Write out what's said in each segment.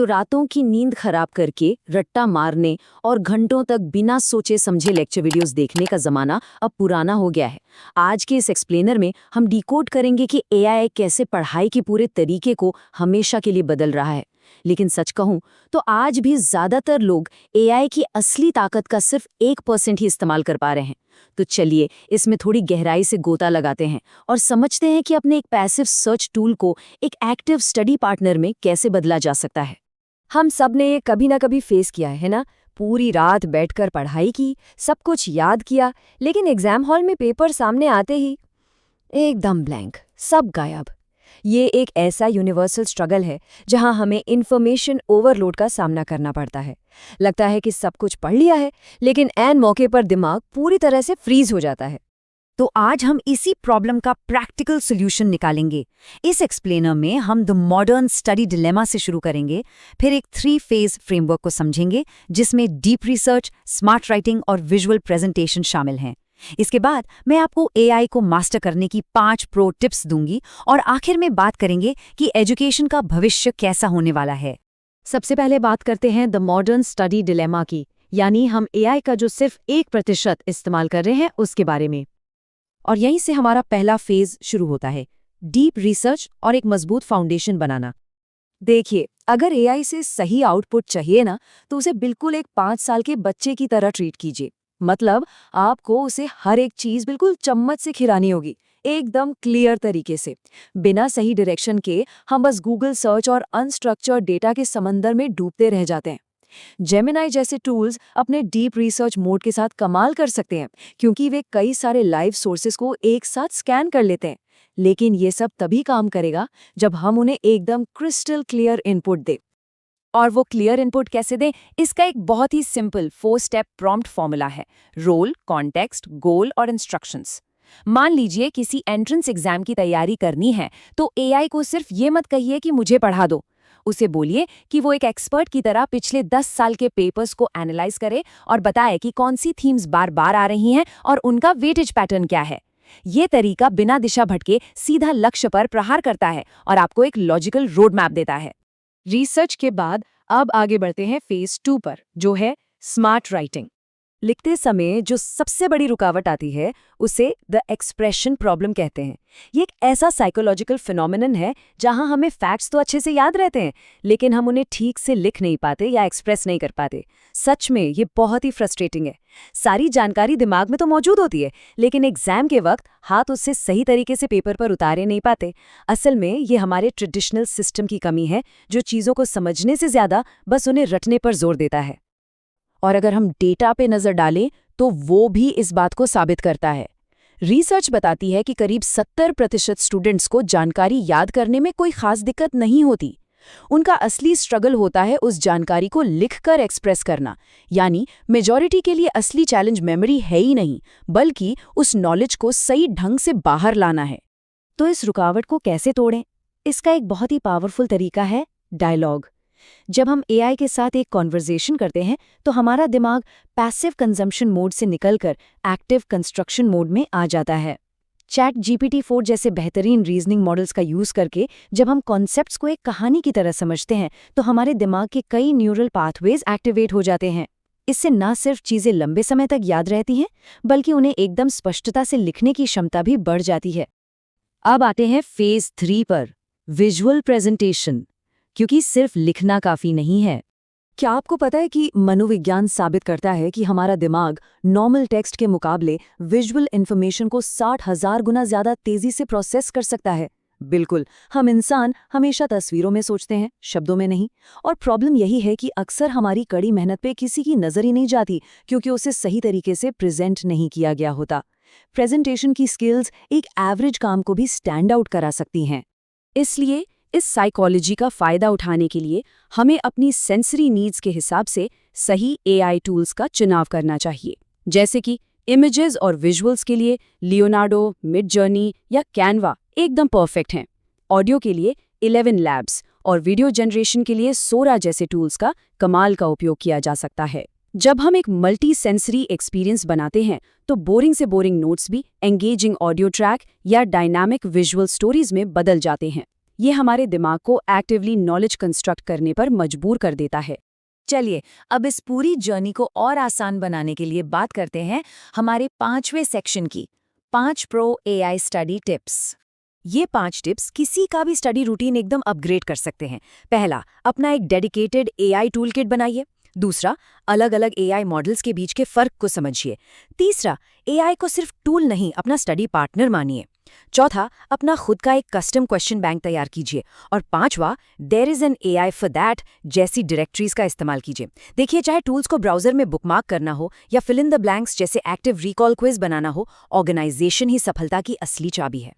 तो रातों की नींद खराब करके रट्टा मारने और घंटों तक बिना सोचे समझे लेक्चर वीडियोस देखने का ज़माना अब पुराना हो गया है। आज के इस एक्सप्लेनर में हम डिकोड करेंगे कि एआई कैसे पढ़ाई के पूरे तरीके को हमेशा के लिए बदल रहा है। लेकिन सच कहूं तो आज भी ज़्यादातर लोग एआई की असली ताकत का सिर्फ 1% ही इस्तेमाल कर पा रहे हैं। तो चलिए इसमें थोड़ी गहराई से गोता लगाते हैं और समझते हैं कि अपने एक पैसिव सर्च टूल को एक एक्टिव स्टडी पार्टनर में कैसे बदला जा सकता है। हम सब ने ये कभी ना कभी फेस किया है ना। पूरी रात बैठकर पढ़ाई की, सब कुछ याद किया, लेकिन एग्जाम हॉल में पेपर सामने आते ही एकदम ब्लैंक, सब गायब। ये एक ऐसा यूनिवर्सल स्ट्रगल है जहां हमें इन्फॉर्मेशन ओवरलोड का सामना करना पड़ता है। लगता है कि सब कुछ पढ़ लिया है, लेकिन ऐन मौके पर दिमाग पूरी तरह से फ्रीज हो जाता है। तो आज हम इसी प्रॉब्लम का प्रैक्टिकल सॉल्यूशन निकालेंगे। इस एक्सप्लेनर में हम द मॉडर्न स्टडी डिलेमा से शुरू करेंगे, फिर एक 3 फेज फ्रेमवर्क को समझेंगे जिसमें डीप रिसर्च, स्मार्ट राइटिंग और विजुअल प्रेजेंटेशन शामिल हैं। इसके बाद मैं आपको एआई को मास्टर करने की 5 प्रो टिप्स दूंगी और आखिर में बात करेंगे कि एजुकेशन का भविष्य कैसा होने वाला है। सबसे पहले बात करते हैं द मॉडर्न स्टडी डिलेमा की, यानी हम एआई का जो सिर्फ 1% इस्तेमाल कर रहे हैं उसके बारे में। और यहीं से हमारा पहला फेज शुरू होता है, डीप रिसर्च और एक मजबूत फाउंडेशन बनाना। देखिए, अगर एआई से सही आउटपुट चाहिए ना, तो उसे बिल्कुल एक 5 साल के बच्चे की तरह ट्रीट कीजिए। मतलब आपको उसे हर एक चीज बिल्कुल चम्मच से खिलानी होगी, एकदम क्लियर तरीके से। बिना सही डायरेक्शन के हम बस गूगल सर्च और अनस्ट्रक्चर्ड डेटा के समंदर में डूबते रह जाते हैं। जेमिनाई जैसे टूल्स अपने डीप रिसर्च मोड के साथ कमाल कर सकते हैं, क्योंकि वे कई सारे लाइव सोर्सेस को एक साथ स्कैन कर लेते हैं। लेकिन ये सब तभी काम करेगा जब हम उन्हें एकदम क्रिस्टल क्लियर इनपुट दें। और वो क्लियर इनपुट कैसे दें, इसका एक बहुत ही सिंपल 4 स्टेप प्रॉम्प्ट फॉर्मूला है: रोल, कॉन्टेक्स्ट, गोल और इंस्ट्रक्शंस। मान लीजिए किसी एंट्रेंस एग्जाम की तैयारी करनी है, तो एआई को सिर्फ ये मत कहिए कि मुझे पढ़ा दो। उसे बोलिए कि वो एक एक्सपर्ट की तरह पिछले 10 साल के पेपर्स को एनालाइज करे और बताए कि कौन सी थीम्स बार बार आ रही हैं और उनका वेटेज पैटर्न क्या है। ये तरीका बिना दिशा भटके सीधा लक्ष्य पर प्रहार करता है और आपको एक लॉजिकल रोड मैप देता है। रिसर्च के बाद अब आगे बढ़ते हैं फेज 2 पर, जो है स्मार्ट राइटिंग। लिखते समय जो सबसे बड़ी रुकावट आती है उसे द एक्सप्रेशन प्रॉब्लम कहते हैं। ये एक ऐसा साइकोलॉजिकल फिनोमिनन है जहां हमें फैक्ट्स तो अच्छे से याद रहते हैं, लेकिन हम उन्हें ठीक से लिख नहीं पाते या एक्सप्रेस नहीं कर पाते। सच में ये बहुत ही फ्रस्ट्रेटिंग है। सारी जानकारी दिमाग में तो मौजूद होती है, लेकिन एग्जाम के वक्त हाथ उससे सही तरीके से पेपर पर उतारे नहीं पाते। असल में ये हमारे ट्रेडिशनल सिस्टम की कमी है, जो चीज़ों को समझने से ज्यादा बस उन्हें रटने पर जोर देता है। और अगर हम डेटा पे नज़र डालें तो वो भी इस बात को साबित करता है। रिसर्च बताती है कि करीब 70% स्टूडेंट्स को जानकारी याद करने में कोई खास दिक्कत नहीं होती। उनका असली स्ट्रगल होता है उस जानकारी को लिखकर एक्सप्रेस करना। यानी मेजॉरिटी के लिए असली चैलेंज मेमोरी है ही नहीं, बल्कि उस नॉलेज को सही ढंग से बाहर लाना है। तो इस रुकावट को कैसे तोड़ें? इसका एक बहुत ही पावरफुल तरीका है डायलॉग। जब हम एआई के साथ एक कॉन्वर्सेशन करते हैं तो हमारा दिमाग पैसिव कंजम्पशन मोड से निकलकर एक्टिव कंस्ट्रक्शन मोड में आ जाता है। चैट GPT-4 जैसे बेहतरीन रीजनिंग मॉडल्स का यूज करके जब हम कॉन्सेप्ट्स को एक कहानी की तरह समझते हैं तो हमारे दिमाग के कई न्यूरल पाथवेज एक्टिवेट हो जाते हैं। इससे न सिर्फ चीजें लंबे समय तक याद रहती हैं, बल्कि उन्हें एकदम स्पष्टता से लिखने की क्षमता भी बढ़ जाती है। अब आते हैं फेज 3 पर, विजुअल प्रेजेंटेशन। क्योंकि सिर्फ लिखना काफी नहीं है। क्या आपको पता है कि मनोविज्ञान साबित करता है कि हमारा दिमाग नॉर्मल टेक्स्ट के मुकाबले विजुअल इन्फॉर्मेशन को 60,000 गुना ज्यादा तेजी से प्रोसेस कर सकता है? बिल्कुल, हम इंसान हमेशा तस्वीरों में सोचते हैं, शब्दों में नहीं। और प्रॉब्लम यही है कि अक्सर हमारी कड़ी मेहनत पे किसी की नजर ही नहीं जाती, क्योंकि उसे सही तरीके से प्रेजेंट नहीं किया गया होता। प्रेजेंटेशन की स्किल्स एक एवरेज काम को भी स्टैंड आउट करा सकती हैं। इसलिए इस साइकोलॉजी का फायदा उठाने के लिए हमें अपनी सेंसरी नीड्स के हिसाब से सही एआई टूल्स का चुनाव करना चाहिए। जैसे कि इमेजेस और विजुअल्स के लिए लियोनार्डो, मिडजर्नी या कैनवा एकदम परफेक्ट हैं। ऑडियो के लिए 11 लैब्स और वीडियो जनरेशन के लिए सोरा जैसे टूल्स का कमाल का उपयोग किया जा सकता है। जब हम एक मल्टी सेंसरी एक्सपीरियंस बनाते हैं तो बोरिंग से बोरिंग नोट्स भी एंगेजिंग ऑडियो ट्रैक या डायनामिक विजुअल स्टोरीज में बदल जाते हैं। ये हमारे दिमाग को एक्टिवली नॉलेज कंस्ट्रक्ट करने पर मजबूर कर देता है। चलिए अब इस पूरी जर्नी को और आसान बनाने के लिए बात करते हैं हमारे 5वें सेक्शन की 5 प्रो एआई स्टडी टिप्स। ये 5 टिप्स किसी का भी स्टडी रूटीन एकदम अपग्रेड कर सकते हैं। पहला, अपना एक डेडिकेटेड एआई टूलकिट बनाइए। दूसरा, अलग अलग एआई मॉडल्स के बीच के फर्क को समझिए। तीसरा, एआई को सिर्फ टूल नहीं अपना स्टडी पार्टनर मानिए। चौथा, अपना खुद का एक कस्टम क्वेश्चन बैंक तैयार कीजिए। और पांचवा, there is an AI for that जैसी डायरेक्टरीज का इस्तेमाल कीजिए। देखिए, चाहे टूल्स को ब्राउजर में बुकमार्क करना हो या फिल इन द ब्लैंक्स जैसे एक्टिव रिकॉल क्विज बनाना हो, ऑर्गेनाइजेशन ही सफलता की असली चाबी है।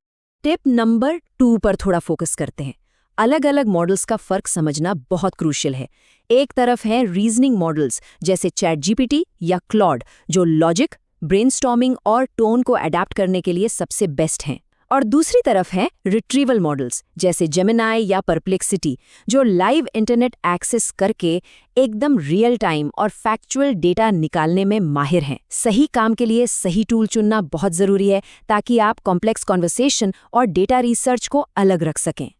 टिप नंबर 2 पर थोड़ा फोकस करते हैं। अलग अलग मॉडल्स का फर्क समझना बहुत क्रूशियल है। एक तरफ है रीजनिंग मॉडल्स जैसे चैटजीपीटी या क्लॉड, जो लॉजिक, ब्रेनस्टॉर्मिंग और टोन को अडैप्ट करने के लिए सबसे बेस्ट हैं। और दूसरी तरफ है रिट्रीवल मॉडल्स जैसे जेमिनाई या परप्लेक्सिटी, जो लाइव इंटरनेट एक्सेस करके एकदम रियल टाइम और फैक्चुअल डेटा निकालने में माहिर हैं। सही काम के लिए सही टूल चुनना बहुत ज़रूरी है ताकि आप कॉम्प्लेक्स कॉन्वर्सेशन और डेटा रिसर्च को अलग रख सकें।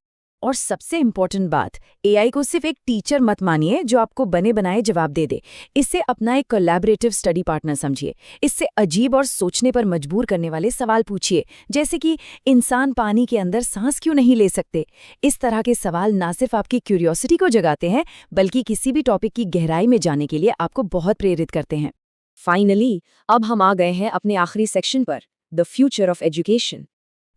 और सबसे इम्पोर्टेंट बात, एआई को सिर्फ एक टीचर मत मानिए जो आपको बने बनाए जवाब दे दे। इससे अपना एक कोलैबोरेटिव स्टडी पार्टनर समझिए। इससे अजीब और सोचने पर मजबूर करने वाले सवाल पूछिए, जैसे कि इंसान पानी के अंदर सांस क्यों नहीं ले सकते। इस तरह के सवाल ना सिर्फ आपकी क्यूरियोसिटी को जगाते हैं, बल्कि किसी भी टॉपिक की गहराई में जाने के लिए आपको बहुत प्रेरित करते हैं। फाइनली, अब हम आ गए हैं अपने आखिरी सेक्शन पर, द फ्यूचर ऑफ एजुकेशन।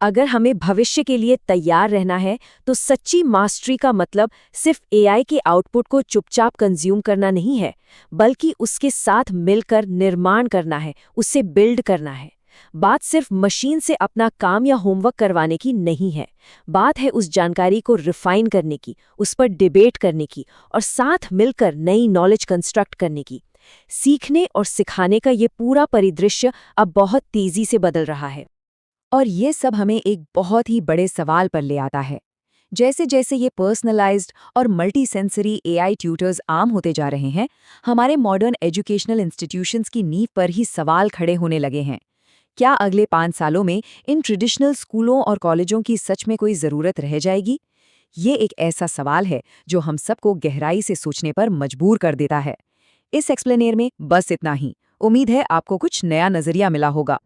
अगर हमें भविष्य के लिए तैयार रहना है तो सच्ची मास्टरी का मतलब सिर्फ एआई के आउटपुट को चुपचाप कंज्यूम करना नहीं है, बल्कि उसके साथ मिलकर निर्माण करना है, उससे बिल्ड करना है। बात सिर्फ मशीन से अपना काम या होमवर्क करवाने की नहीं है। बात है उस जानकारी को रिफाइन करने की, उस पर डिबेट करने की और साथ मिलकर नई नॉलेज कंस्ट्रक्ट करने की। सीखने और सिखाने का ये पूरा परिदृश्य अब बहुत तेजी से बदल रहा है। और ये सब हमें एक बहुत ही बड़े सवाल पर ले आता है। जैसे जैसे ये पर्सनलाइज्ड और मल्टी सेंसरी एआई ट्यूटर्स आम होते जा रहे हैं, हमारे मॉडर्न एजुकेशनल इंस्टीट्यूशंस की नींव पर ही सवाल खड़े होने लगे हैं। क्या अगले 5 सालों में इन ट्रेडिशनल स्कूलों और कॉलेजों की सच में कोई ज़रूरत रह जाएगी? ये एक ऐसा सवाल है जो हम सबको गहराई से सोचने पर मजबूर कर देता है। इस एक्सप्लेनेर में बस इतना ही। उम्मीद है आपको कुछ नया नजरिया मिला होगा।